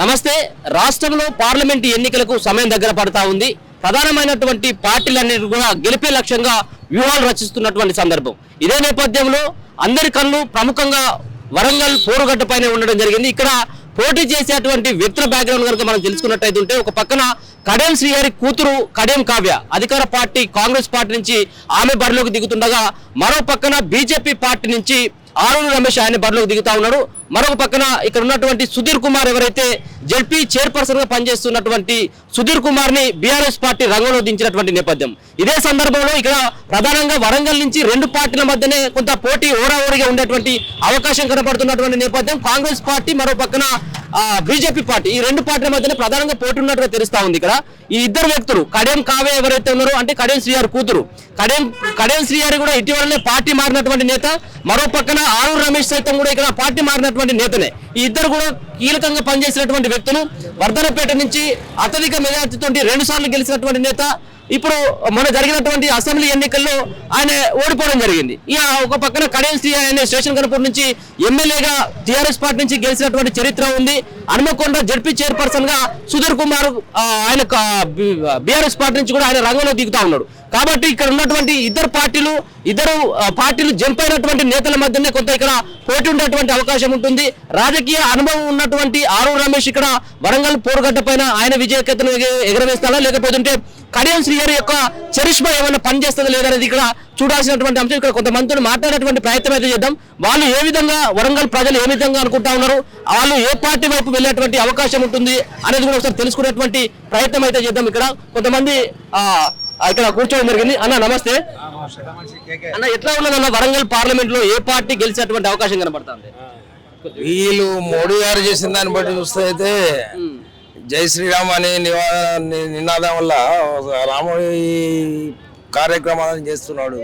నమస్తే. రాష్ట్రంలో పార్లమెంటు ఎన్నికలకు సమయం దగ్గర పడతా ఉంది. ప్రధానమైనటువంటి పార్టీలన్నిటి కూడా గెలిపే లక్ష్యంగా వ్యూహాలు రచిస్తున్నటువంటి సందర్భం. ఇదే నేపథ్యంలో అందరి కళ్ళు ప్రముఖంగా వరంగల్ పోరుగడ్డపైనే ఉండడం జరిగింది. ఇక్కడ పోటీ చేసేటువంటి వ్యక్తుల బ్యాక్గ్రౌండ్ కనుక మనం తెలుసుకున్నట్టయితే ఒక పక్కన కడియం శ్రీహరి కూతురు కడియం కావ్య అధికార పార్టీ కాంగ్రెస్ పార్టీ నుంచి ఆమె బరిలోకి దిగుతుండగా, మరో పక్కన బీజేపీ పార్టీ నుంచి ఆరూరు రమేష్ ఆయన బరిలోకి దిగుతా ఉన్నాడు. మరొక పక్కన ఇక్కడ ఉన్నటువంటి సుధీర్ కుమార్ ఎవరైతే జెడ్పీ చైర్పర్సన్ గా పనిచేస్తున్నటువంటి సుధీర్ కుమార్ ని బీఆర్ఎస్ పార్టీ రంగంలో దించినటువంటి నేపథ్యం. ఇదే సందర్భంలో ఇక్కడ ప్రధానంగా వరంగల్ నుంచి రెండు పార్టీల మధ్యనే కొంత పోటీ ఓరాఓరిగా ఉండేటువంటి అవకాశం కనపడుతున్నటువంటి నేపథ్యం. కాంగ్రెస్ పార్టీ మరో పక్కన బీజేపీ పార్టీ, ఈ రెండు పార్టీల మధ్యనే ప్రధానంగా పోటీ ఉన్నట్టుగా తెలుస్తా ఉంది. ఇక్కడ ఈ ఇద్దరు వ్యక్తులు కడియం కావ్య ఎవరైతే ఉన్నారో అంటే కడియం శ్రీహరి కూతురు కడియం శ్రీహరి కూడా ఇటీవలనే పార్టీ మారినటువంటి నేత, మరో పక్కన ఆరూరు రమేష్ సైతం కూడా ఇక్కడ పార్టీ మారినటువంటి నేతనే. ఈ ఇద్దరు కూడా కీలకంగా పనిచేసినటువంటి వ్యక్తులు. వర్ధనపేట నుంచి అత్యధిక మెజార్టీతో 2 సార్లు గెలిచినటువంటి నేత. ఇప్పుడు మొన్న జరిగినటువంటి అసెంబ్లీ ఎన్నికల్లో ఆయన ఓడిపోవడం జరిగింది. ఇక ఒక పక్కన కడియం శ్రీహరి అనే స్టేషన్ కనుపూర్ నుంచి ఎమ్మెల్యేగా టీఆర్ఎస్ పార్టీ నుంచి గెలిచినటువంటి చరిత్ర ఉంది. హనుమకొండ జెడ్పీ చైర్పర్సన్ గా సుధీర్ కుమార్ ఆయన బీఆర్ఎస్ పార్టీ నుంచి కూడా ఆయన రంగంలో దిగుతా ఉన్నాడు. కాబట్టి ఇక్కడ ఉన్నటువంటి ఇద్దరు పార్టీలు జంప్ అయినటువంటి నేతల మధ్యనే కొంత ఇక్కడ పోటీ ఉండేటువంటి అవకాశం ఉంటుంది. రాజకీయ అనుభవం ఉన్నటువంటి ఆరూరు రమేష్ ఇక్కడ వరంగల్ పోరుగడ్డ పైన ఆయన విజయకేతను ఎగరవేస్తాడా, లేకపోతుంటే కడియం శ్రీహరి యొక్క చరిష్మా ఏమైనా పనిచేస్తుందా లేదనేది ఇక్కడ చూడాల్సినటువంటి అంశం. ఇక్కడ కొంతమందితో మాట్లాడేటువంటి ప్రయత్నం అయితే చేద్దాం. వాళ్ళు ఏ విధంగా, వరంగల్ ప్రజలు ఏ విధంగా అనుకుంటా ఉన్నారు, వాళ్ళు ఏ పార్టీ వైపు వెళ్ళేటువంటి అవకాశం ఉంటుంది అనేది కూడా ఒకసారి తెలుసుకునేటువంటి ప్రయత్నం అయితే చేద్దాం. ఇక్కడ కొంతమంది ఇక్కడ కూర్చోవడం జరిగింది. అన్న నమస్తే. అన్న ఎట్లా ఉన్నదన్న వరంగల్ పార్లమెంట్ లో ఏ పార్టీ గెలిచేటువంటి అవకాశం కనబడుతుంది? వీళ్ళు మోడీ గారు చేసిన దాన్ని బట్టి చూస్తే అయితే జై శ్రీరామ్ అనే నినాదం వల్ల రాముడి కార్యక్రమాలను చేస్తున్నాడు.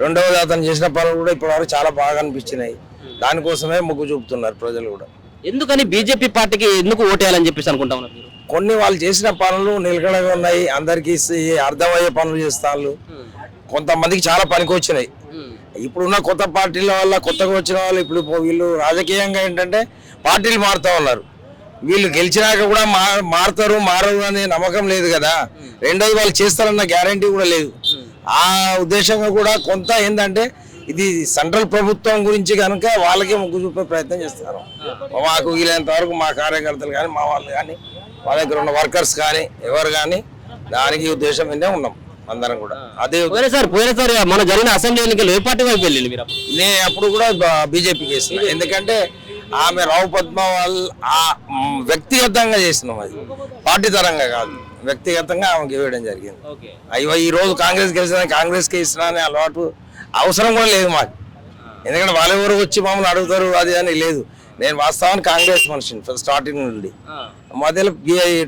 రెండవది అతను చేసిన పనులు కూడా ఇప్పటివరకు చాలా బాగా అనిపించినాయి. దానికోసమే మొగ్గు చూపుతున్నారు ప్రజలు కూడా. ఎందుకని బీజేపీ పార్టీకి ఎందుకు ఓటేయాలని చెప్పేసి అనుకుంటా ఉన్నారు మీరు? కొన్ని వాళ్ళు చేసిన పనులు నిలకడగా ఉన్నాయి, అందరికీ అర్థమయ్యే పనులు చేస్తారు. కొంతమందికి చాలా పనికి వచ్చినాయి. ఇప్పుడున్న కొత్త పార్టీల వల్ల, కొత్తగా వచ్చిన వాళ్ళు ఇప్పుడు వీళ్ళు రాజకీయంగా ఏంటంటే పార్టీలు మారుతూ ఉన్నారు. వీళ్ళు గెలిచినాక కూడా మారతారు మారరు అనే నమ్మకం లేదు కదా. రెండోది వాళ్ళు చేస్తారన్న గ్యారంటీ కూడా లేదు. ఆ ఉద్దేశంగా కూడా కొంత ఏంటంటే ఇది సెంట్రల్ ప్రభుత్వం గురించి కనుక వాళ్ళకే మొగ్గు చూపే ప్రయత్నం చేస్తారు. మాకు వీలైనంత వరకు మా కార్యకర్తలు కానీ, మా వాళ్ళు కానీ, మా దగ్గర ఉన్న వర్కర్స్ కానీ, ఎవరు కానీ దానికి ఉద్దేశం మీదే ఉన్నాం అందరం కూడా. అదే పోయినసారి మన జరిగిన అసెంబ్లీ ఎన్నికలు ఏ పార్టీ వైపు వెళ్ళింది మీరు? నేను అప్పుడు కూడా బీజేపీకి వేసిన. ఎందుకంటే ఆమె రావు పద్మ వాళ్ళు వ్యక్తిగతంగా చేసినాం, అది పార్టీ తరంగా కాదు, వ్యక్తిగతంగా ఆమెకి ఇవ్వడం జరిగింది. అయ్యో ఈ రోజు కాంగ్రెస్ గెలిచిన కాంగ్రెస్కి ఇస్తున్నా అనే అలవాటు అవసరం కూడా లేదు మాకు. ఎందుకంటే వాళ్ళెవరు వచ్చి మమ్మల్ని అడుగుతారు అది అని లేదు. నేను వాస్తవానికి కాంగ్రెస్ మనిషిని స్టార్టింగ్ నుండి. మధ్యలో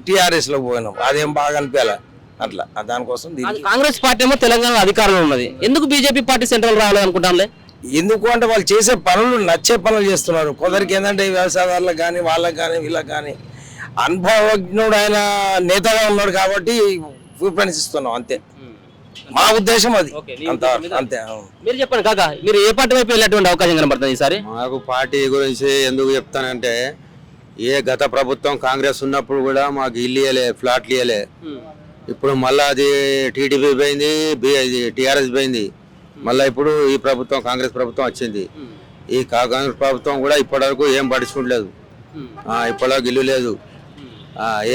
టీఆర్ఎస్ లో పోయినాం, అదేం బాగా అనిపించాలి అట్లా. దానికోసం కాంగ్రెస్ పార్టీ ఏమో తెలంగాణ అధికారంలో ఉన్నది, ఎందుకు బీజేపీ పార్టీ సెంట్రల్ రావాలి అనుకుంటాంలే? ఎందుకు అంటే వాళ్ళు చేసే పనులు నచ్చే పనులు చేస్తున్నారు. కొందరికి ఏంటంటే వ్యవసాయదారులకు కానీ, వాళ్ళకి కానీ, వీళ్ళకి కానీ అనుభవజ్ఞుడు ఆయన నేతగా ఉన్నాడు కాబట్టి ప్రిఫరెన్స్ ఇస్తున్నాం, అంతే. మా ఉద్దేశం అది, అంతే. మీరు చెప్పండి కాకా, మీరు ఏ పార్టీ వైపు వెళ్ళేటువంటి అవకాశం కనబడుతుంది ఈసారి? మాకు పార్టీ గురించి ఎందుకు చెప్తానంటే, గత ప్రభుత్వం కాంగ్రెస్ ఉన్నప్పుడు కూడా మాకు ఇల్లు ఇవ్వలే, ఫ్లాట్లు ఇవ్వలే. ఇప్పుడు మళ్ళీ అది టీడీపీ పోయింది, టీఆర్ఎస్ పోయింది. మళ్ళీ ఇప్పుడు ఈ ప్రభుత్వం కాంగ్రెస్ ప్రభుత్వం వచ్చింది. ఈ కాంగ్రెస్ ప్రభుత్వం కూడా ఇప్పటివరకు ఏం పట్టించుకోవట్లేదు. ఇప్పటివరకు ఇల్లు లేదు.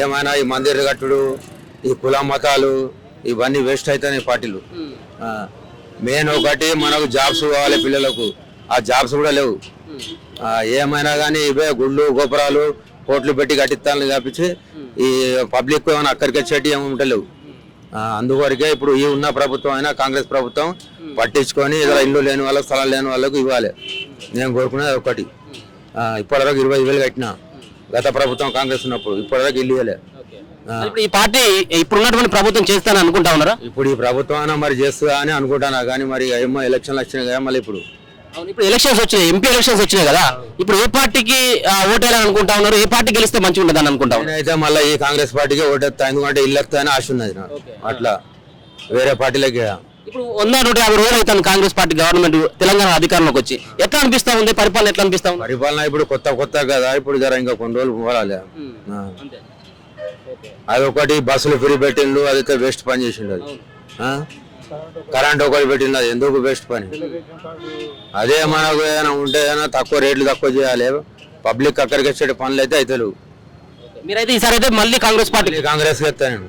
ఏమైనా ఈ మందిర్ కట్టుడు, ఈ కుల మతాలు ఇవన్నీ వేస్ట్ అవుతాయి పార్టీలు. మెయిన్ ఒకటి మనకు జాబ్స్ కావాలి పిల్లలకు, ఆ జాబ్స్ కూడా లేవు. ఏమైనా కానీ ఇవే గుళ్ళు గోపురాలు కోట్లు పెట్టి కట్టిస్తాను తప్పించి ఈ పబ్లిక్ ఏమైనా అక్కడికి వచ్చేటి ఏమి ఉంటలేవు. అందువరకే ఇప్పుడు ఈ ఉన్న ప్రభుత్వం అయినా కాంగ్రెస్ ప్రభుత్వం పట్టించుకొని ఏదైనా ఇల్లు లేని వాళ్ళకి, స్థలం లేని వాళ్ళకు ఇవ్వాలి. నేను కోరుకునేది ఒకటి. ఇప్పటివరకు 20,000 కట్టినా గత ప్రభుత్వం కాంగ్రెస్ ఉన్నప్పుడు, ఇప్పటివరకు ఇల్లు ఇవ్వలే. ఈ పార్టీ ఇప్పుడు ఉన్నటువంటి ప్రభుత్వం చేస్తానని అనుకుంటా ఉన్నారా? ఇప్పుడు ఈ ప్రభుత్వం అయినా మరి చేస్తుందా అని అనుకుంటానా, కానీ మరి ఏమో ఎలక్షన్లు వచ్చినాయి కదా మళ్ళీ. ఇప్పుడు ఎలక్షన్స్ వచ్చినాయి, ఎంపీ ఎలక్షన్స్ వచ్చినాయి కదా, ఇప్పుడు ఏ పార్టీకి ఓటేయాలని అనుకుంటా ఉన్నారు? ఏ పార్టీ గెలిస్తే మంచిగా ఉండదని అనుకుంటా? అయితే మళ్ళీ ఈ కాంగ్రెస్ పార్టీకి ఓటేస్తా, ఎందుకంటే ఇల్లు వస్తాయని ఆశ ఉన్నది అట్లా. వేరే పార్టీలకి ఇప్పుడు 100-150 రోజులు అవుతాను కాంగ్రెస్ పార్టీ గవర్నమెంట్ తెలంగాణ అధికారంలోకి వచ్చి. ఎట్లా అనిపిస్తా ఉంది పరిపాలన, ఎట్లా అనిపిస్తా ఉంది? పరిపాలన ఇప్పుడు కొత్త కదా, ఇప్పుడు జర ఇంకా కొన్ని రోజులు పోవాలి. అంతే. అదొకటి బస్సులు ఫ్రీ పెట్టిండు, అదైతే వేస్ట్ పని చేసిండు. అది కరెంట్ ఒకటి పెట్టిండు, అది ఎందుకు వేస్ట్ పని? అదే మనకు ఏదైనా ఉంటే తక్కువ రేట్లు తక్కువ చేయాలి. పబ్లిక్ అక్కడికి వచ్చే పనులు అయితే అవుతారు. మీరైతే ఈసారి అయితే మళ్ళీ కాంగ్రెస్ పార్టీ. కాంగ్రెస్ కి వస్తా నేను.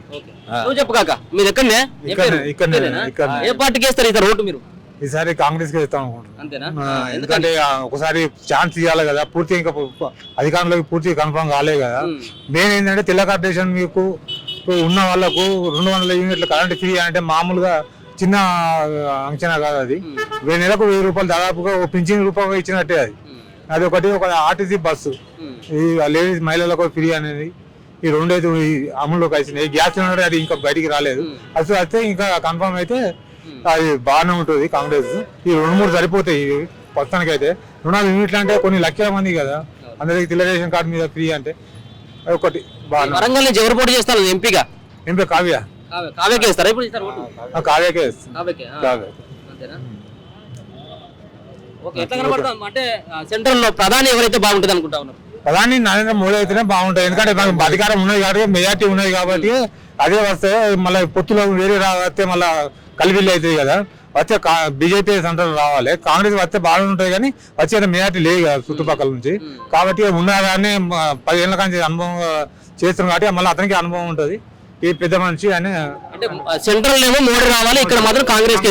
నువ్వు చెప్పు కాక, మీరు ఎక్కడనే ఏ పార్టీకి వేస్తారు ఈసారి ఓటు మీరు? ఈసారి కాంగ్రెస్ కి ఇస్తాం అనుకుంటున్నాను. అంతేనా? ఎందుకంటే ఒకసారి ఛాన్స్ ఇవ్వాలి కదా, పూర్తి ఇంకా అధికారంలోకి పూర్తి కన్ఫర్మ్ కాలేదు కదా. మెయిన్ ఏంటంటే తెల్ల కార్పొరేషన్ మీకు ఉన్న వాళ్ళకు 200 యూనిట్ల కరెంట్ ఫ్రీ అంటే మామూలుగా చిన్న అంచనా కాదు. అది నెలకు 1000 రూపాయలు దాదాపుగా పింఛన్ రూపాయలు ఇచ్చినట్టే. అది ఒకటి. ఒక ఆర్టీసీ బస్సు ఈ లేడీస్ మహిళలకు ఫ్రీ అనేది ఈ రెండైతే అమల్లోకి వచ్చినాయి. గ్యాస్ సిలిండర్ అది ఇంకా బయటికి రాలేదు. అసలు అయితే ఇంకా కన్ఫర్మ్ అయితే అది బాగానే ఉంటుంది. కాంగ్రెస్ ఈ 2-3 సరిపోతాయి ప్రస్తుతానికి అయితే. 200 యూనిట్లు అంటే కొన్ని లక్షల మంది కదా, అందరికి తెల్ల రేషన్ కార్డు మీద ఫ్రీ అంటే ఒకటి బాగా. వరంగల్ నుంచి ఎవరు పోటీ చేస్తారు ఎంపీగా? ఎంపీ కావ్య. కావ్యకే వేస్తారా ఇప్పుడు ఈసారి ఓటు? కావ్యకే కావ్య. ఓకే, ఎట్లా కనబడతాం అంటే సెంట్రల్ లో ప్రధాని ఎవరైతే బాగుంటుంది అనుకుంటా ఉన్నారు? ప్రధాని నరేంద్ర మోడీ అయితేనే బాగుంటుంది. ఎందుకంటే మనకు అధికారం ఉన్నది కాబట్టి, మెజార్టీ ఉన్నది కాబట్టి అదే వస్తే మళ్ళీ పొత్తులో వేరే వస్తే మళ్ళీ కలివిల్లు అవుతుంది కదా. వచ్చే బీజేపీ సెంటర్ రావాలి. కాంగ్రెస్ వస్తే బాగుంటుంది కానీ వచ్చే మెజార్టీ లేదు కదా చుట్టుపక్కల నుంచి. కాబట్టి ఉన్నదాన్ని 10 ఏళ్ళ నుంచి అనుభవం చేస్తున్నాం కాబట్టి మళ్ళీ అతనికి అనుభవం ఉంటుంది. ఈ పెద్ద మనిషి అని అంటే సెంట్రల్ ఏమో మోడీ రావాలి, ఇక్కడ మాత్రం కాంగ్రెస్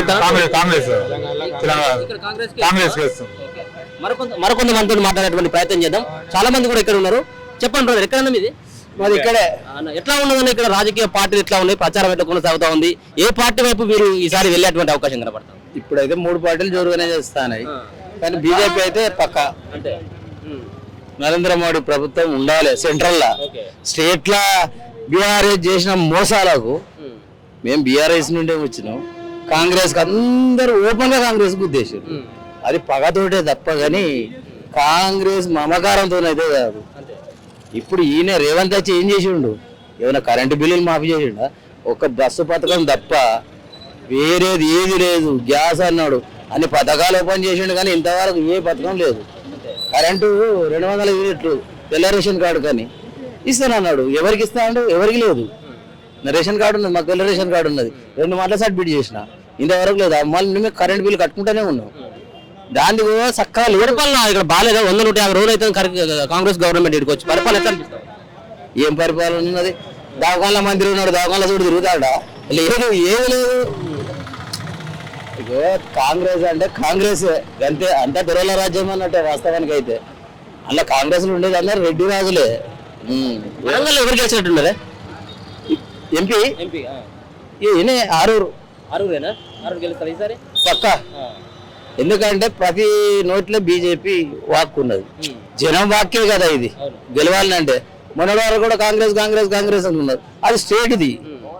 కాంగ్రెస్ చేస్తాం. మరికొంత మందితో మాట్లాడేటువంటి ప్రయత్నం చేద్దాం. చాలా మంది కూడా ఇక్కడ ఉన్నారు. చెప్పండి బ్రదర్, ఎక్కడ మీది? మాది ఇక్కడే. ఎట్లా ఉన్నదని ఇక్కడ రాజకీయ పార్టీలు ఎట్లా ఉన్నాయి, ప్రచారం ఎట్లా కొనసాగుతా ఉంది? ఏ పార్టీ వైపు మీరు ఈసారి వెళ్ళేటువంటి అవకాశం కనబడతాం? ఇప్పుడైతే 3 పార్టీలు జోరుగానే చేస్తాయి, కానీ బీజేపీ అయితే పక్క. అంటే నరేంద్ర మోడీ ప్రభుత్వం ఉండాలి సెంట్రల్ లా. స్టేట్ లా బీఆర్ఎస్ చేసిన మోసాలకు మేము బీఆర్ఎస్ నుండే వచ్చినాం. కాంగ్రెస్ అందరూ ఓపెన్ గా కాంగ్రెస్ కు ఉద్దేశం అది పగతోటే తప్ప కానీ కాంగ్రెస్ మమకారంతో అయితే కాదు. ఇప్పుడు ఈయన రేవంత్ వచ్చి ఏం చేసిండు? ఏమైనా కరెంటు బిల్లులు మాఫీ చేసిండా? ఒక బస్సు పథకం తప్ప వేరేది ఏది లేదు. గ్యాస్ అన్నాడు, అన్ని పథకాలు ఓపెన్ చేసిండు కానీ ఇంతవరకు ఏ పథకం లేదు. కరెంటు 200 యూనిట్లు తెల్ల రేషన్ కార్డు కానీ ఇస్తానన్నాడు. ఎవరికి ఇస్తాడు? ఎవరికి లేదు. రేషన్ కార్డు ఉన్నది, మాకు తెల్ల రేషన్ కార్డు ఉన్నది. 2 మాటల సర్టిఫికేట్ చేసిన, ఇంతవరకు లేదు. మళ్ళీ మేము కరెంట్ బిల్లు కట్టుకుంటూనే ఉన్నాం. దాన్ని కూడా చక్కగా పరిపాలన ఇక్కడ బాగాలేదా? 100-150 రోజులు అయితే కాంగ్రెస్ గవర్నమెంట్ ఇక్కడికి వచ్చి పరిపాలన ఎట్లా అనిపిస్తుంది? ఏం పరిపాలన ఉన్నది? దవాఖాన మంత్రి ఉన్నాడు, దవాఖాన చూడు తిరుగుతాడా? లేదు, ఏది లేదు. ఇగో కాంగ్రెస్ అంటే కాంగ్రెస్ అంతే, అంతా దొరల రాజ్యం అన్నట్టే వాస్తవానికి అయితే. అలా కాంగ్రెస్ ఉండేది అందరు రెడ్డి రాజులే. వరంగల్ ఎవరు గెలిచినట్టున్నారే ఎంపీ ఈయన ఆరుగురేనా? గెలుస్తారు ఈసారి పక్క. ఎందుకంటే ప్రతి నోట్లో బీజేపీ వాక్ ఉన్నది. జనం వాక్యే కదా ఇది గెలవాలంటే. మొన్నటి వరకు కూడా కాంగ్రెస్ కాంగ్రెస్ కాంగ్రెస్ అని ఉన్నారు. అది స్టేట్ది,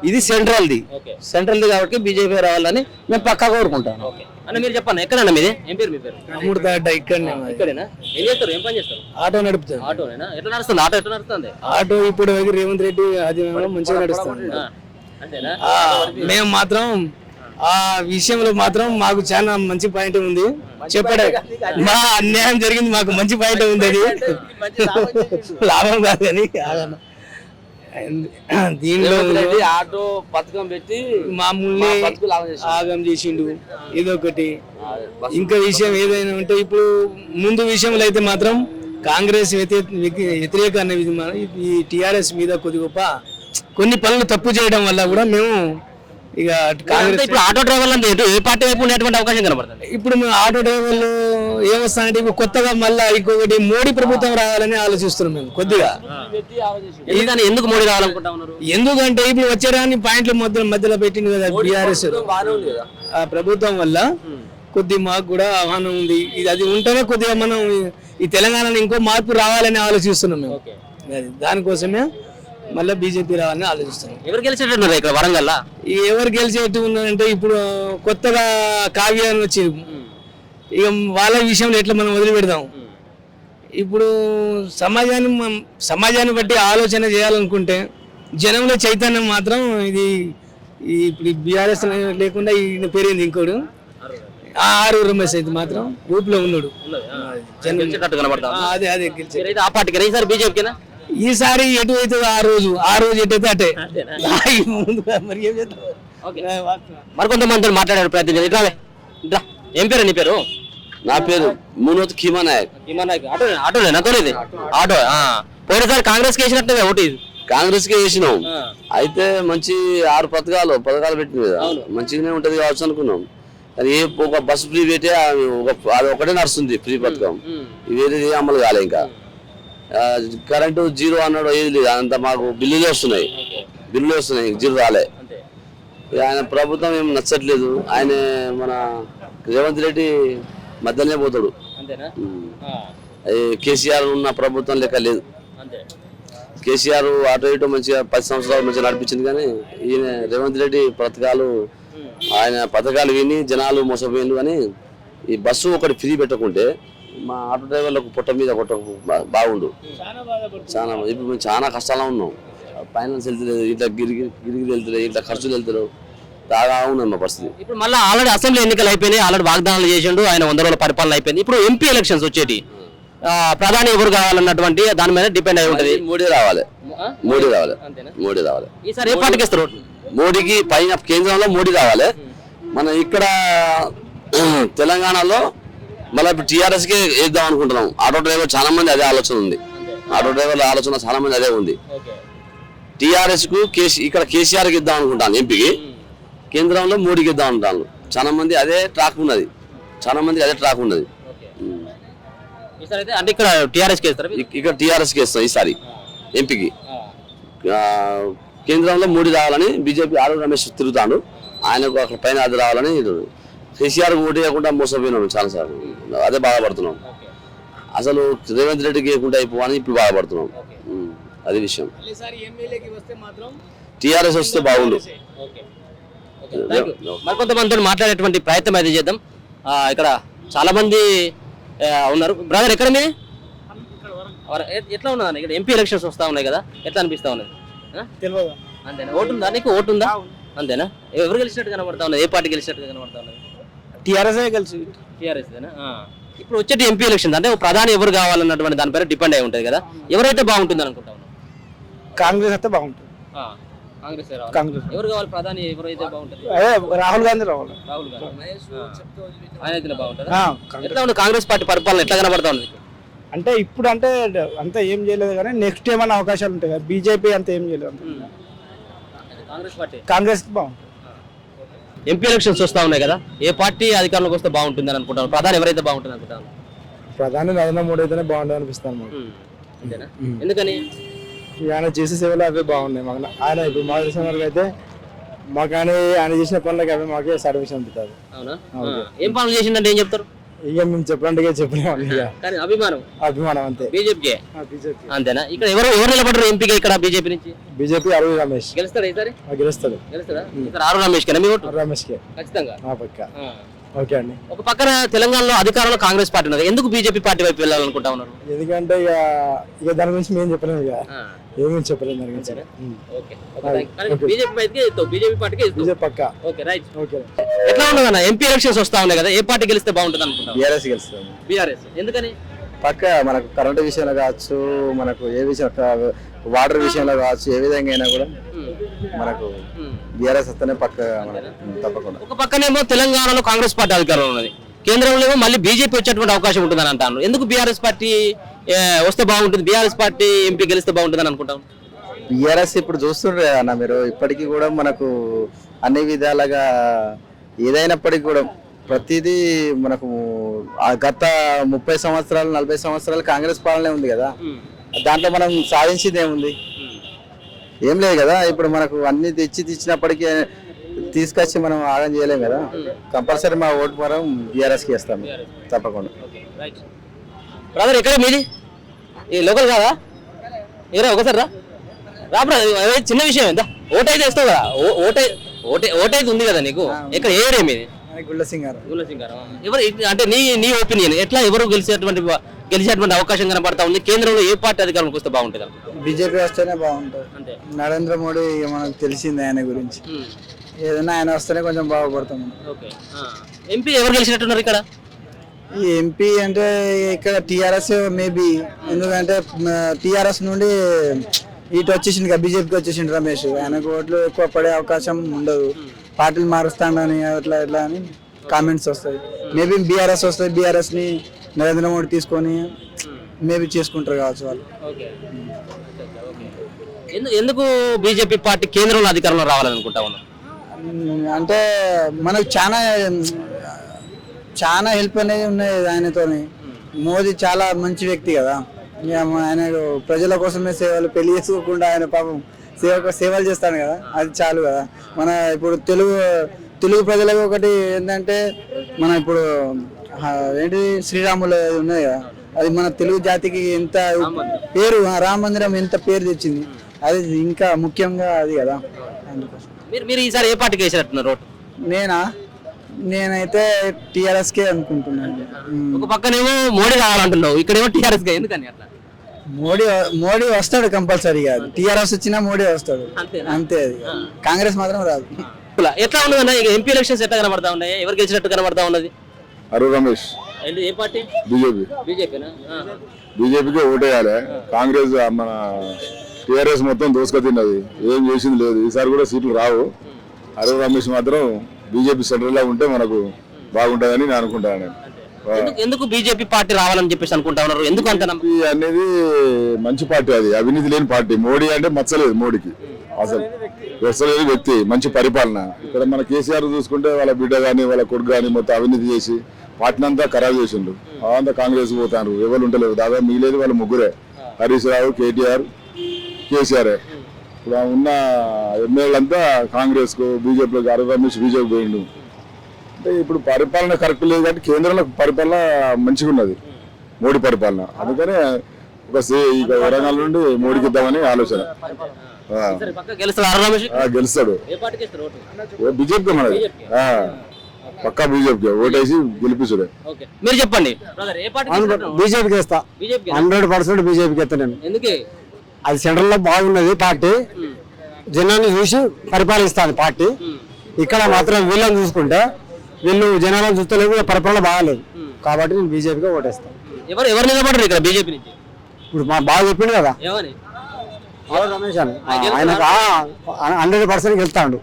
ఇది సెంట్రల్ది. సెంట్రల్ది కాబట్టి బీజేపీ రావాలని మేము పక్కా కోరుకుంటాం. అని మీరు చెప్పండి, ఎక్కడన్నా మీది? ఏం పేరు మీ పేరు? ఇక్కడేనా? ఏం చేస్తారు? ఏం పని చేస్తారు? ఆటో నడుపుతాం. ఆటోనేనా? ఎట్లా నడుస్తుంది ఆటో? ఎట్లా నడుస్తుంది ఆటో ఇప్పుడు రేవంత్ రెడ్డి అది మంచిగా నడుస్తుంది. అంతేనా? మేము మాత్రం ఆ విషయంలో మాత్రం మాకు చాలా మంచి పాయింట్ ఉంది. చెప్పడే మా అన్యాయం జరిగింది, మాకు మంచి పాయింట్ ఉంది. అది లాభం కాదు కానీ దీనిలో ఆటో పథకం పెట్టి మామూలు ఆగం చేసిండు. ఇదొకటి. ఇంకా విషయం ఏదైనా ఉంటే ఇప్పుడు ముందు విషయంలో అయితే మాత్రం కాంగ్రెస్ వ్యతిరేక అనేది ఈ టిఆర్ఎస్ మీద కొద్ది గొప్ప కొన్ని పనులు తప్పు చేయడం వల్ల కూడా మేము ఇక కాంగ్రెస్ ఇప్పుడు ఆటో డ్రైవర్లు అంటే ఏ పార్టీ వైపు ఉండేటువంటి అవకాశం కనబడుతుంది? ఇప్పుడు మేము ఆటో డ్రైవర్లు ఏమొస్తానంటే ఇప్పుడు కొత్తగా మళ్ళీ ఇంకొకటి మోడీ ప్రభుత్వం రావాలని ఆలోచిస్తున్నాం మేము కొద్దిగా. ఎందుకు మోడీ రావాలనుకుంటా ఉన్నారు? ఎందుకంటే ఇప్పుడు వచ్చేదాన్ని పాయింట్లు మధ్యలో పెట్టింది కదా బీఆర్ఎస్. ఆ ప్రభుత్వం వల్ల కొద్ది మాకు కూడా ఆహ్వానం ఉంది. ఇది అది ఉంటేనే కొద్దిగా మనం ఈ తెలంగాణలో ఇంకో మార్పు రావాలని ఆలోచిస్తున్నాం మేము. దానికోసమే మళ్ళీ బీజేపీ రావాలని ఆలోచిస్తున్నాం. ఎవరు గెలిచేటట్టున్నారు ఇక్కడ వరంగల్? ఎవరు గెలిచేట్టు ఉన్నారంటే ఇప్పుడు కొత్తగా కావ్య అని వచ్చి ఇక వాళ్ళ విషయంలో ఎట్లా మనం వదిలిపెడదాం. ఇప్పుడు సమాజాన్ని బట్టి ఆలోచన చేయాలనుకుంటే జనంలో చైతన్యం మాత్రం ఇది ఇప్పుడు బీఆర్ఎస్ లేకుండా ఈయన పేరేంది ఇంకోడు ఆరు రమేష్ అయితే మాత్రం ఊపిలో ఉన్నాడు. గెలిచేటట్టు కనబడతా ఉంది. అదే అదే గెలిచి మీరైతే ఆ పార్టీకి ఈసారి బీజేపీకేనా? ఈసారి ఎటు అవుతుంది ఆ రోజు ఎటు అయితే అటే ముందుగా మరి ఏం చేద్దాం. మరికొంతమంది మాట్లాడే ప్రయత్నం చేయండి. ఇట్లా ఇట్లా ఏం పేరు నీ పేరు? నా పేరు మునోత్ ఖీమా నాయక్. ఆటోనేనా తోనేది? ఆటో. పోయినసారి కాంగ్రెస్ కి వేసినట్టు ఓటు ఇది. కాంగ్రెస్ కి వేసినాం. అయితే మంచి 6 పథకాలు పెట్టింది కదా, మంచిగానే ఉంటది కావచ్చు అనుకున్నాం. కానీ ఒక బస్సు ఫ్రీ పెట్టే అది ఒకటే నడుస్తుంది ఫ్రీ పథకం, వేరేది అమలు కాలే. ఇంకా కరెంటు జీరో అన్నాడు, ఏది లేదు. అంత మాకు బిల్లులే వస్తున్నాయి జీరో రాలే. ఆయన ప్రభుత్వం ఏం నచ్చట్లేదు. ఆయన మన రేవంత్ రెడ్డి మధ్యలోనే పోతాడు. కేసీఆర్ ఉన్న ప్రభుత్వం లెక్క లేదు. కేసీఆర్ అటు ఇటు మంచిగా 10 సంవత్సరాలు మంచిగా నడిపించింది. కానీ ఈయన రేవంత్ రెడ్డి ఆయన పథకాలు విని జనాలు మోసపోయింది. కానీ ఈ బస్సు ఒకటి ఫ్రీ పెట్టకుంటే మా ఆటో డ్రైవర్లకు పొట్ట మీద బాగుండు. ఇప్పుడు మేము చాలా కష్టాల్లో ఉన్నాం. ఫైనాన్స్ వెళ్తలేదు, ఇట్లా గిరిగి వెళ్తలేదు, ఇట్లా ఖర్చులు వెళ్తలేవు. బాగా ఉన్నాయి మా పరిస్థితి. ఇప్పుడు మళ్ళీ ఆల్రెడీ అసెంబ్లీ ఎన్నికలు అయిపోయినాయి, ఆల్రెడీ వాగ్దానాలు చేసిండు ఆయన, 100 రోజుల పరిపాలన అయిపోయింది. ఇప్పుడు ఎంపీ ఎలక్షన్స్ వచ్చేటి, ప్రధాని ఎవరు కావాలన్నటువంటి దాని మీద డిపెండ్ అయి ఉంటుంది. మోడీ రావాలి. ఈసారి ఏ పార్టీకి ఇస్తారు? మోడీకి పైన కేంద్రంలో మోడీ రావాలి. మన ఇక్కడ తెలంగాణలో మళ్ళీ ఇప్పుడు టీఆర్ఎస్ కి వేద్దాం అనుకుంటున్నాం. ఆటో డ్రైవర్ చాలా మంది అదే ఆలోచన ఉంది. ఆటో డ్రైవర్ల ఆలోచన చాలా మంది అదే ఉంది. టీఆర్ఎస్ కు ఇక్కడ కేసీఆర్ కి ఇద్దాం అనుకుంటాను ఎంపీకి, కేంద్రంలో మోడీకి ఇద్దాం అనుకుంటాను. చాలా మంది అదే ట్రాక్ ఉన్నది. అంటే ఇక్కడ టీఆర్ఎస్ కి ఇస్తారు, ఇక్కడ టీఆర్ఎస్ కి ఇస్తాం ఈసారి ఎంపీకి. కేంద్రంలో మోడీ రావాలని బీజేపీ ఆరు రమేష్ తిరుగుతాడు. ఆయనకు అక్కడ పైన అది రావాలని కేసీఆర్ ఓటు వేయకుండా మోసపోయినాడు చాలాసార్లు. అదే బాధపడుతున్నాం. అసలు రేవంత్ రెడ్డికి వేయకుండా అయిపోవని ఇప్పుడు బాధపడుతున్నాం. అది విషయం. టీఆర్ఎస్ వస్తే బాగుండు. మరికొంతమందితో మాట్లాడేటువంటి ప్రయత్నం అయితే చేద్దాం. ఇక్కడ చాలా మంది ఉన్నారు. బ్రదర్ ఎక్కడ మీ ఎట్లా ఉన్నదా? ఇక్కడ ఎంపీ ఎలక్షన్స్ వస్తా ఉన్నాయి కదా, ఎట్లా అనిపిస్తా ఉన్నది? అంతేనా? ఓటుందా నీకు? ఓటుందా? అంతేనా? ఎవరు గెలిచినట్టు కనబడతా ఉన్నది? ఏ పార్టీ గెలిచినట్టు కనబడతా ఉన్నది? టీఆర్ఎస్ కలిసి టీఆర్ఎస్. ఇప్పుడు వచ్చేటి ఎంపీ ఎలక్షన్స్ అంటే ప్రధాని ఎవరు కావాలన్నటువంటి దానిపైన డిపెండ్ అయి ఉంటుంది కదా. ఎవరైతే బాగుంటుంది అనుకుంటా ఉన్నావు? కాంగ్రెస్ అయితే బాగుంటుంది. కాంగ్రెస్ ఎవరు కావాలి ప్రధాని? ఎవరైతే బాగుంటుంది? రాహుల్ గాంధీ రావాలి. రాహుల్ గాంధీ ఆయన అయితే బాగుంటుంది. ఎట్లా ఉంది కాంగ్రెస్ పార్టీ పరిపాలన? ఎట్లా కనబడతా ఉంది? అంటే ఇప్పుడు అంటే అంతా ఏం చేయలేదు, కానీ నెక్స్ట్ ఏమైనా అవకాశాలు ఉంటాయి కదా. బీజేపీ అంతా ఏం చేయలేదు. కాంగ్రెస్ బాగుంటుంది. ఎంపీ ఎలక్షన్స్ వస్తా ఉన్నాయి కదా, ఏ పార్టీ అధికారంలోకి వస్తే బాగుంటుంది అని అనుకుంటాను? ప్రధాని ఎవరైతే బాగుంటుంది అనుకుంటాను? ప్రధాని నరేంద్ర మోడీ అయితేనే బాగుంటుంది అనిపిస్తాను. అంతేనా? ఎందుకని? ఆయన చేసే సేవలు అవే బాగున్నాయి మాకు. ఆయన ఇప్పుడు మాకు తెలిసిన వరకు అయితే మాకు ఆయన చేసిన పనులకి అవే మాకే సాటిస్ఫాక్షన్ అనిపిస్తుంది. అవునా? ఏం పనులు చేసిందంటే ఏం చెప్తారు? ఇక మేము చెప్పడానికి చెప్పలేము. కానీ అభిమానం అంతే. బీజేపీ అంతేనా? ఇక్కడ ఎవరు నిలబడరు ఎంపీగా ఇక్కడ బీజేపీ నుంచి? బీజేపీ ఆరు రమేష్ గెలుస్తాడు ఈసారి. గెలుస్తాడా? ఇక్కడ ఆరు రమేష్ కదా మీ ఓటు? రమేష్ కే ఖచ్చితంగా. ఓకే అండి. ఒక పక్కన తెలంగాణలో అధికారంలో కాంగ్రెస్ పార్టీ ఉన్నది, ఎందుకు బీజేపీ పార్టీ వైపు వెళ్ళాలనుకుంటా ఉన్నారు? ఎందుకంటే ఇక దాని గురించి మేము చెప్పలేము. ఇక ఏమేమి చెప్పలేము దాని గురించి. బీజేపీ పక్కా. ఎట్లా ఉండదు ఎంపీ ఎలక్షన్స్ వస్తా ఉన్నాయి కదా, ఏ పార్టీ గెలిస్తే బాగుంటుంది అనుకుంటున్నారు? బీఆర్ఎస్ గెలుస్తుంది. బీఆర్ఎస్ ఎందుకని? పక్క మనకు కరెంటు విషయంలో కావచ్చు, మనకు ఏ విషయం వాటర్ విషయంలో కావచ్చు, ఏ విధంగా అయినా కూడా మనకు బీఆర్ఎస్ వస్తేనే పక్క తప్పకుండా. ఒక పక్కనేమో తెలంగాణలో కాంగ్రెస్ పార్టీ అధికారంలో ఉన్నది, కేంద్రంలో ఏమో మళ్ళీ బీజేపీ వచ్చేటువంటి అవకాశం ఉంటుందని అంటాను. ఎందుకు బీఆర్ఎస్ పార్టీ వస్తే బాగుంటుంది, బీఆర్ఎస్ పార్టీ ఎంపీ గెలిస్తే బాగుంటుందని అనుకుంటాం? బీఆర్ఎస్ ఇప్పుడు చూస్తుండ్రే అన్న మీరు, ఇప్పటికీ కూడా మనకు అన్ని విధాలుగా ఏదైనప్పటికీ కూడా ప్రతిదీ మనకు గత 30 సంవత్సరాలు 40 సంవత్సరాలు కాంగ్రెస్ పాలనే ఉంది కదా, దాంట్లో మనం సాధించింది ఏముంది? ఏం లేదు కదా. ఇప్పుడు మనకు అన్ని తెచ్చినప్పటికీ తీసుకొచ్చి మనం ఆగం చేయలేం కదా. కంపల్సరీ మా ఓటు మనం బీఆర్ఎస్కి వేస్తాం తప్పకుండా. బ్రదర్ ఎక్కడ మీది? ఈ లోకల్ కాదా? ఏరా ఒకసారి రా బ్రదర్, చిన్న విషయం ఎంత ఓటైతే వేస్తావు కదా, ఓటైతే ఉంది కదా నీకు. ఎక్కడ ఏ ఏరియా మీది? గుల్లసింగారం. ఎవరు అంటే నీ ఒపీనియన్ ఎట్లా, ఎవరు గెలిచేటువంటి అవకాశం కనబడతా ఉంది? కేంద్రంలో ఏ పార్టీ అధికారంలోకి వస్తే బాగుంటుంది? బీజేపీ వస్తేనే బాగుంటుంది. నరేంద్ర మోడీ మనకు తెలిసింది ఆయన గురించి. ఏదైనా ఆయన వస్తేనే కొంచెం బాగుపడతాం. ఓకే. ఎంపీ ఎవరు గెలిచినట్టున్నారు ఇక్కడ? ఈ ఎంపీ అంటే ఇక్కడ టీఆర్ఎస్ మేబీ, ఎందుకంటే టీఆర్ఎస్ నుండి ఇటు వచ్చేసింది కదా, బీజేపీకి వచ్చేసింది రమేష్. ఆయనకు ఓట్లు ఎక్కువ పడే అవకాశం ఉండదు, పార్టీలు మారుస్తాడని అట్లా ఇట్లా అని కామెంట్స్ వస్తాయి. మేబీ బీఆర్ఎస్ వస్తుంది, బీఆర్ఎస్ని నరేంద్ర మోడీ తీసుకొని మేబీ చేసుకుంటారు కావచ్చు వాళ్ళు. ఎందుకు బీజేపీ పార్టీ కేంద్రంలో అధికారంలో రావాలనుకుంటా ఉన్నారు? అంటే మనకు చాలా హెల్ప్ అనేది ఉన్నది ఆయనతోని. మోదీ చాలా మంచి వ్యక్తి కదా, ఆయన ప్రజల కోసమే సేవలు, పెళ్లి చేసుకోకుండా ఆయన పాపం సేవలు చేస్తాడు కదా, అది చాలు కదా. మన ఇప్పుడు తెలుగు ప్రజలకు ఒకటి ఏంటంటే, మన ఇప్పుడు ఏంటి శ్రీరాములు ఉన్నది కదా, అది మన తెలుగు జాతికి ఎంత పేరు, రామ మందిరం ఎంత పేరు తెచ్చింది, అది ఇంకా ముఖ్యంగా అది కదా. అందుకోసం మీరు ఈసారి ఏ పార్టీకి వేసినట్టున్నారు ఓటు? నేనైతే టీఆర్ఎస్ కే అనుకుంటున్నాను. ఒక పక్కనేమో మోడీ రావాలంటున్నావు, ఇక్కడేమో టీఆర్ఎస్ గా, ఎందుకని అట్లా? మోడీ వస్తాడు కంపల్సరీగా, టీఆర్ఎస్ వచ్చినా మోడీ వస్తాడు అంతే, అది కాంగ్రెస్ మాత్రం రాదు. ఎట్లా ఉన్నదన్న ఎంపీ ఎలక్షన్స్ ఎట్లా కనబడతా ఉన్నాయి? ఎవరు గెలిచినట్టు కనబడతా ఉన్నది? అరుణ్ రమేష్. ఏ పార్టీ? బీజేపీనా? బీజేపీకి ఓటేయాలి. కాంగ్రెస్ మన టీఆర్ఎస్ మొత్తం దోసుక తిన్నది, ఏం చేసింది లేదు. ఈసారి కూడా సీట్లు రావు. అరుణ్ రమేష్ మాత్రం బీజేపీ సెంటర్ లో ఉంటే మనకు బాగుంటుందని నేను అనుకుంటాను. ఎందుకు బీజేపీ పార్టీ రావాలని చెప్పేసి అనుకుంటా ఉన్నారు? ఎందుకు అంత అనేది మంచి పార్టీ, అది అవినీతి లేని పార్టీ. మోడీ అంటే మచ్చలేదు మోడీకి, అసలు వ్యవస్థలేని వ్యక్తి, మంచి పరిపాలన. ఇక్కడ మన కేసీఆర్ చూసుకుంటే వాళ్ళ బిడ్డ కానీ వాళ్ళ కొడుకు కానీ మొత్తం అవినీతి చేసి పార్టీని అంతా ఖరాబ్ చేసిండు. అంతా కాంగ్రెస్ పోతారు, ఎవరు ఉంటలేరు. దాదాపు మిగిలేదు వాళ్ళు ముగ్గురే, హరీష్ రావు, కేటీఆర్, కేసీఆర్. ఇప్పుడు ఉన్న ఎమ్మెల్యేలంతా కాంగ్రెస్ కు, బీజేపీలో అరుణ్ రమేష్ బీజేపీ పోయిండు. అంటే ఇప్పుడు పరిపాలన కరెక్ట్ లేదు కాబట్టి కేంద్రంలో పరిపాలన మంచిగా ఉన్నది, మోడీ పరిపాలన. అందుకనే వరంగల్ నుండి మోడీకి ఇద్దామని ఆలోచన. గెలుస్తాడు, బీజేపీ మనది, పక్కా బీజేపీ ఓటేసి గెలిపిస్తాడు. మీరు చెప్పండి. బీజేపీకి ఇస్తా, 100% బీజేపీకి ఇస్తా నేను. అది సెంట్రల్ లో బాగున్నది పార్టీ, జనాన్ని చూసి పరిపాలిస్తాను పార్టీ. ఇక్కడ మాత్రం వీళ్ళని చూసుకుంటే వీళ్ళు జనాలను చూస్తలేదు, పరిపాలన బాగాలేదు, కాబట్టి నేను బీజేపీకి ఓటేస్తాను. ఎవరు నిలబడరు ఇక్కడ బీజేపీ నుంచి? ఇప్పుడు మా బాగా చెప్పిండు కదా రమేష్ అని, ఆయనకు 100% గెలుస్తాడు,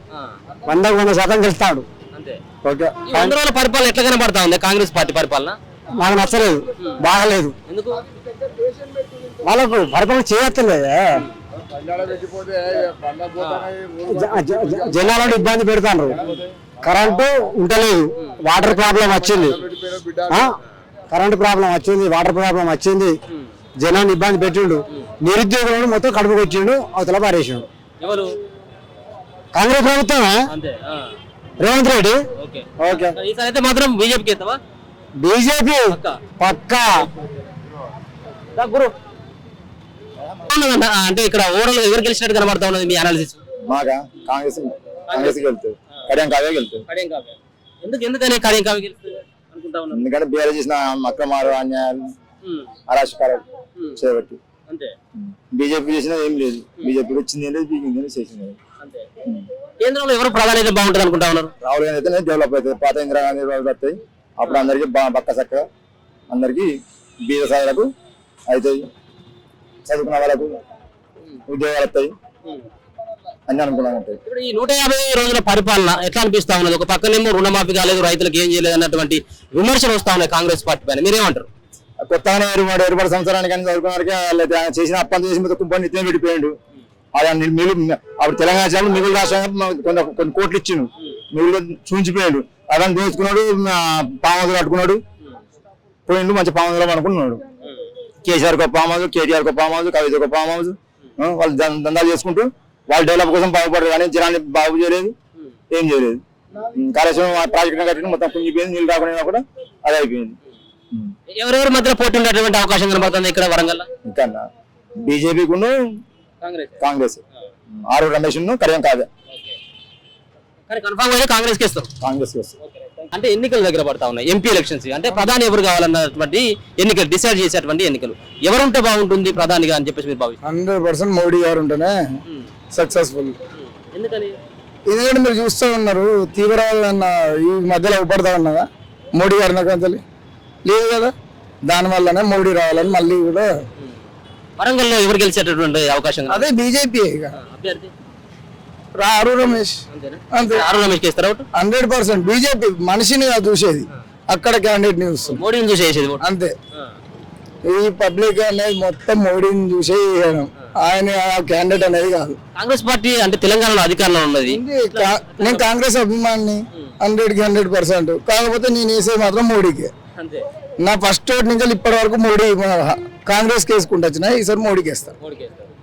100% గెలుస్తాడు. ఓకే. పరిపాలన ఎట్లా కనబడతా ఉంది కాంగ్రెస్ పార్టీ పరిపాలన? నాకు నచ్చలేదు, బాగాలేదు. వాళ్ళకు పరిపాలన చేయట్లేదా, జనాలను ఇబ్బంది పెడతారు. కరెంటు ఉండలేదు, వాటర్ ప్రాబ్లం వచ్చింది, కరెంటు ప్రాబ్లం వచ్చింది, వాటర్ ప్రాబ్లం వచ్చింది, జనాన్ని ఇబ్బంది పెట్టిండు. నిరుద్యోగులను మొత్తం కడుపుకు వచ్చిండు, అవతల పారేసిండు. కాంగ్రెస్ ప్రభుత్వం, రేవంత్ రెడ్డి. ఓకే, మాత్రం బీజేపీకి బీజేపీ పక్కా. అంటే ఇక్కడ ఓవరాల్ ఎవరు గెలిచినట్టు కనబడతా ఉన్నది మీ అనాలిసిస్? మాగా కాంగ్రెస్ గెలుతుంది, కడియం కావ్య గెలుతుంది. ఎందుకని కడియం కావ్య గెలుస్తుంది అనుకుంటా ఉన్నారు? ఎందుకంటే బీఆర్ఎస్ చేసిన అక్రమాలు, అన్యాయాలు, అరాచకాలు చేయబట్టి. బీజేపీ చేసినా ఏం లేదు, బీజేపీ వచ్చింది లేదు, బీజేపీ చేసింది. కేంద్రంలో ఎవరు ప్రధాని అయితే బాగుంటుంది అనుకుంటా ఉన్నారు? రాహుల్ గాంధీ అయితే డెవలప్ అవుతుంది, పాత ఇందిరాగాంధీ వస్తాయి, అప్పుడు అందరికి బక్క చక్కగా అందరికి బీద సాధలకు అవుతాయి, చదువుకున్న వాళ్ళకు ఉద్యోగాలు వస్తాయి అని అనుకున్నాను. ఇప్పుడు ఈ 150 రోజుల పరిపాలన ఎట్లా అనిపిస్తా ఉన్నది? ఒక పక్కనేమో రుణమాఫీ కాలేదు, రైతులకు ఏం చేయలేదు అన్నటువంటి విమర్శలు వస్తా ఉన్నాయి కాంగ్రెస్ పార్టీ పైన, మీరేమంటారు? కొత్తగానే 20 సంవత్సరానికి కానీ చదువుకున్నానికి చేసిన అప్పని చేసి మొత్తం కుంపని ఎత్తున పెట్టిపోయాడు. అప్పుడు తెలంగాణ చేపలు మిగులు రాష్ట్రానికి కొన్ని కోట్లు ఇచ్చిండు, మిగులు చూపించిపోయాడు. అవన్నీ దోచుకున్నాడు, పామదులు కట్టుకున్నాడు, పోయిండు, మంచి పామదులు అనుకున్నాడు. కేసీఆర్ ఒక ఫామ్ హౌస్, కేటీఆర్ ఒక ఫామ్ హౌస్, కవిత ఒక ఫామ్ హౌస్, వాళ్ళు దందాలు చేసుకుంటూ వాళ్ళు డెవలప్ కోసం బాగుపడరు, కానీ జనాన్ని బాగు చేయలేదు, ఏం చేయలేదు. కాళేశ్వరం ప్రాజెక్టు కట్టిన మొత్తం కుంగిపోయింది, నీళ్ళు రాకుండా కూడా అది అయిపోయింది. ఎవరెవరి మధ్య పోటీ ఉండేటువంటి అవకాశం కనబడుతుంది ఇక్కడ వరంగల్? ఇంకా బీజేపీకు కాంగ్రెస్, ఆరు రమేష్ కడియం కావ్య. కాంగ్రెస్ కి ఇస్తారు, కాంగ్రెస్ అంటే ఎన్నికల దగ్గర పడతా ఉన్నాయి, ఎంపీ ఎలక్షన్స్. అంటే ప్రధాని ఎవరు కావాలన్నటువంటి ఎన్నికలు డిసైడ్ చేసేటువంటి ఎన్నికలు. ఎవరుంటే బాగుంటుంది ప్రధానిగా అని చెప్పేసి మీరు భావిస్తారు? 100% మోడీ గారు ఉంటేనే సక్సెస్ఫుల్. ఎందుకని? ఎందుకంటే మీరు చూస్తూ ఉన్నారు తీవ్రవాదన్న ఈ మధ్యలో ఉపడతా ఉన్నదా మోడీ గారి నాకంతలి లేదు కదా, దానివల్లనే మోడీ రావాలని మళ్ళీ కూడా వరంగల్లో ఎవరు గెలిచేటటువంటి అవకాశం ఉంది? అదే బీజేపీ ఇక అభ్యర్థి ఆరు రమేష్ అంతే ఆరు రమేష్కి ఇస్తారా ఓటు? 100% బీజేపీ మనిషిని కాదు చూసేది, అక్కడ క్యాండిడేట్ ని చూస్తుంది మోడీని చూసి వేసేది ఓటు. అంతే. ఈ పబ్లిక్ అనేది మొత్తం మోడీని చూసే చేయడం, ఆయన క్యాండిడేట్ అనేది కాదు. కాంగ్రెస్ పార్టీ అంటే తెలంగాణలో అధికారంలో ఉన్నది. నేను కాంగ్రెస్ అభిమాని 100% కాకపోతే నేను వేసేది మాత్రం మోడీకి. అంతే. నా ఫస్ట్ ఓట్ నుంచి ఇప్పటి వరకు మోడీ కాంగ్రెస్ వేసుకుంటూ వచ్చిన ఈసారి మోడీకి వేస్తాను. మోడీకి వేస్తారు.